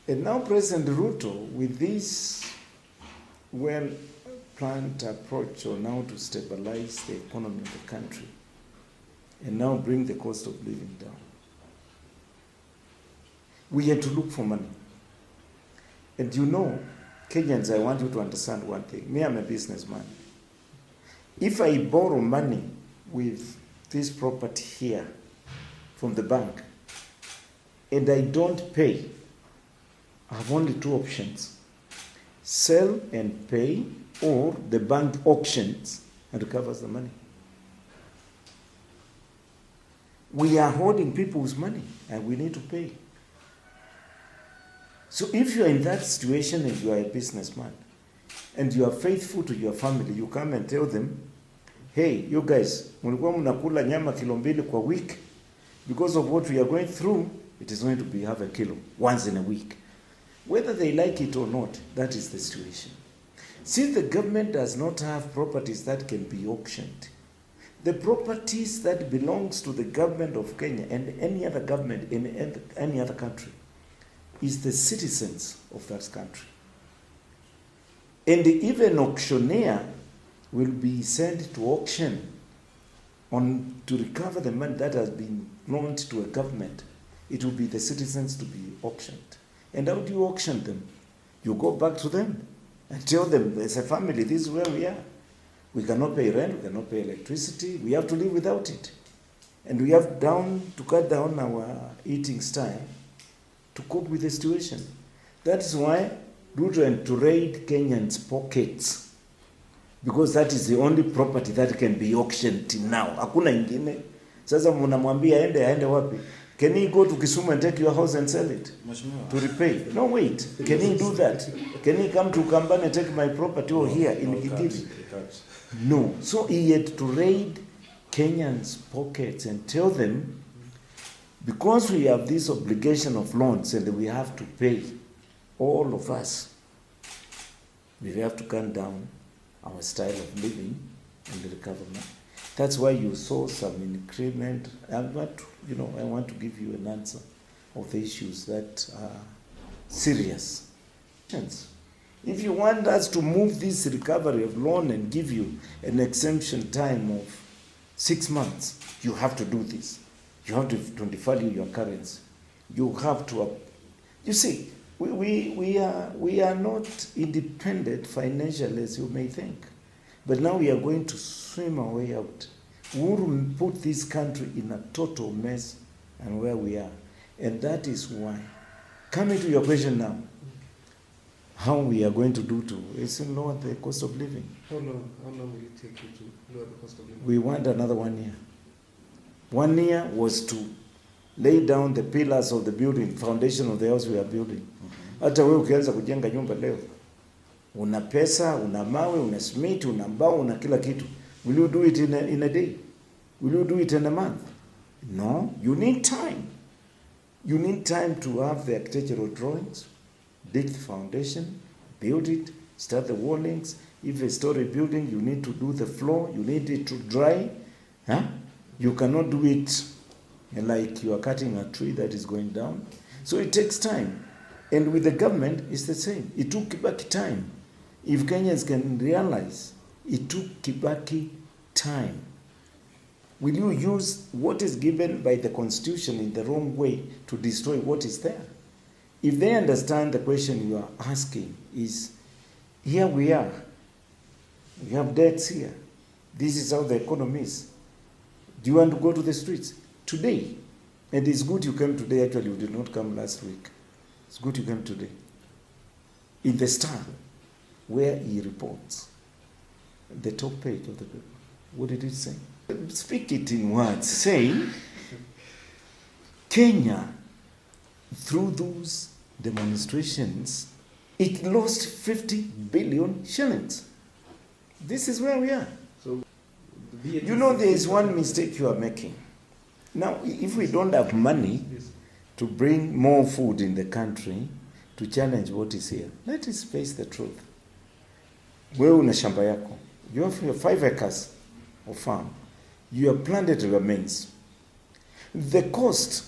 And now President Ruto, with this well-planned approach on how to stabilize the economy of the country and now bring the cost of living down, we had to look for money. And you know, Kenyans, I want you to understand one thing. Me, I'm a businessman. If I borrow money with this property here from the bank and I don't pay, I have only two options: sell and pay, or the bank auctions and recovers the money. We are holding people's money and we need to pay. So if you are in that situation and you are a businessman and you are faithful to your family, you come and tell them, hey, you guys, mulikuwa mnakula nyama kilo 2 kwa week. Because of what we are going through, it is going to be half a kilo once in a week. Whether they like it or not, that is the situation. Since the government does not have properties that can be auctioned, the properties that belongs to the government of Kenya and any other government in any other country is the citizens of that country. And even auctioneer will be sent to auction to recover the money that has been loaned to a government. It will be the citizens to be auctioned. And how do you auction them? You go back to them and tell them, as a family, this is where we are. We cannot pay rent, we cannot pay electricity, we have to live without it. And we have to cut down our eating style to cope with the situation. That is why Ruto and to raid Kenyans' pockets, because that is the only property that can be auctioned now. Hakuna ingine. Sasa mnamwambia aende wapi? Can he go to Kisumu and take your house and sell it to repay? No, wait. Can he do that? Can he come to Kambani and take my property over here in Gigiri? No. So he had to raid Kenyans' pockets and tell them, because we have this obligation of loans and we have to pay, all of us, we have to cut down our style of living and recover money. That's why you saw some increment. I want to give you an answer of the issues that are serious. If you want us to move this recovery of loan and give you an exemption time of 6 months, you have to do this. You have to devalue your currency. You have to. You see, we are not independent financially as you may think. But now we are going to swim our way out. We will put this country in a total mess and where we are. And that is why, coming to your question now, how we are going to do is to lower the cost of living. How long will it take you to lower the cost of living? We want another 1 year. 1 year was to lay down the pillars of the building, foundation of the house we are building. Hata wewe ukianza kujenga nyumba leo, una pesa, una mawe, una simiti, una mbao, una kila kitu. Will you do it in a day? Will you do it in a month? No, you need time. You need time to have the architectural drawings, dig the foundation, build it, start the wallings. If a story building, you need to do the floor, you need it to dry. Huh? You cannot do it like you are cutting a tree that is going down. So it takes time. And with the government, it's the same. It took Kibaki time. If Kenyans can realize, it took Kibaki time. Will you use what is given by the Constitution in the wrong way to destroy what is there? If they understand the question you are asking is, here we are. We have debts here. This is how the economy is. Do you want to go to the streets? Today. And it's good you came today. Actually, you did not come last week. It's good you came today. In the Star, where he reports, the top page of the paper, what did it say? Speak it in words. Saying, Kenya, through those demonstrations, it lost 50 billion shillings. This is where we are. So, you know, there is one mistake you are making. Now, if we don't have money to bring more food in the country to challenge what is here, let us face the truth. Wewe una shamba yako. You have your 5 acres of farm. You have planted your maize. The cost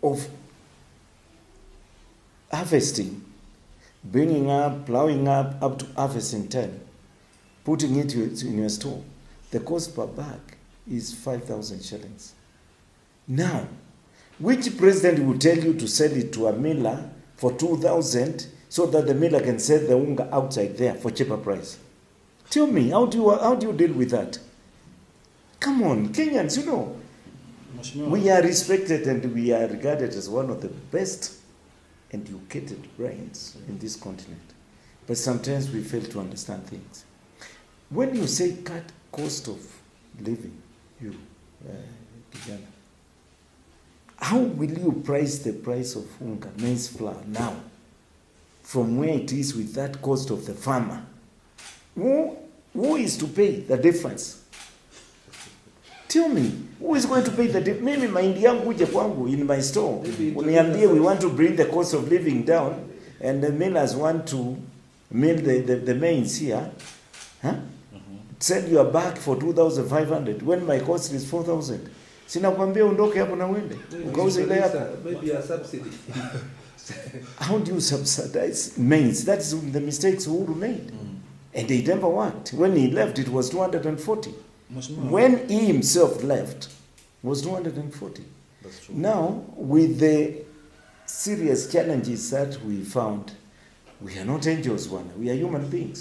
of harvesting, bringing up, plowing up to harvesting time, putting it in your store, the cost per bag is 5,000 shillings. Now, which president will tell you to sell it to a miller for 2,000 so that the miller can sell the unga outside there for cheaper price? Tell me, how do you deal with that? Come on, Kenyans, you know, we are respected and we are regarded as one of the best educated brains in this continent. But sometimes we fail to understand things. When you say cut cost of living, you, Kijana, how will you price the price of unga, maize flour now, from where it is with that cost of the farmer? Who is to pay the difference? Tell me, who is going to pay the difference? Maybe mahindi yangu uje kwangu in my store. Uniambie we want to bring the cost of living down, and the millers want to mill the maize here. Huh? Sell your bag for 2,500 when my cost is 4,000. Sinakwambia undoke hapo na uende. Ukauze ile hapo. Maybe a subsidy. How do you subsidize maize? That's the mistakes Uhuru made. And it never worked. When he left, it was 240. When he himself left, it was 240. That's true. Now, with the serious challenges that we found, we are not angels, one. We are human beings.